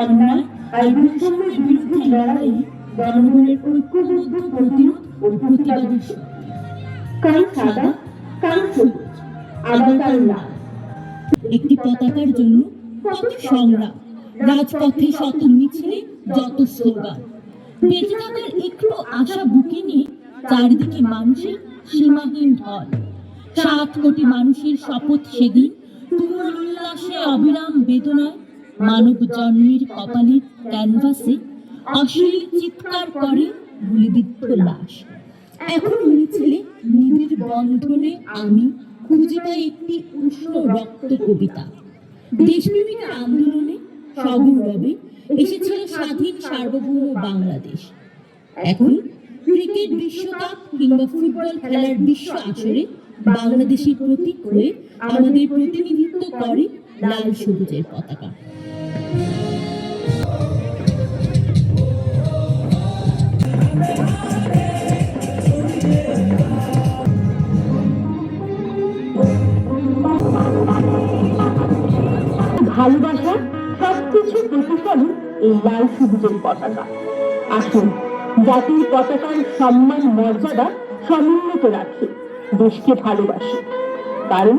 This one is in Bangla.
অন্যায় আর বৈষম্যের বিরুদ্ধে লড়াই জনগণের ঐক্যবদ্ধ প্রতিরোধ ও প্রতিবাদের শক্তি। কারো সাদা, কারো সবুজ, আবার কারো লাল। একটি পতাকার জন্য কত সংগ্রাম, রাজপথে শত মিছিলে যত স্লোগান। বেঁচে থাকার একটু আশা বুকে নিয়ে চারিদিকে মানুষের সীমাহীন ঢল। 7 কোটি মানুষের শপথ সেদিন, তুমুল উল্লাসে অবিরাম বেদনায় মানব জন্মের কপালের ক্যানভাসে অশ্লীল চিৎকার করে গুলিবিদ্ধ লাশ। এখন মিছিলে নিবিড় বন্ধনে আমি খুঁজে পাই একটি উষ্ণ রক্ত কবিতা। দেশপ্রেমিকের আন্দোলনে সগৌরবে এসেছিল স্বাধীন সার্বভৌম বাংলাদেশ। এখন ক্রিকেট বিশ্বকাপ কিংবা ফুটবল খেলার বিশ্ব আসরে বাংলাদেশের প্রতীক হয়ে আমাদের প্রতিনিধিত্ব করে লাল সবুজের পতাকা। ভালোবাসা সবকিছু প্রতিফলন এই লাল সবুজের পতাকা। আসুন জাতির পতাকার সম্মান মর্যাদা সমুন্নত রাখি, দেশকে ভালোবাসি, কারণ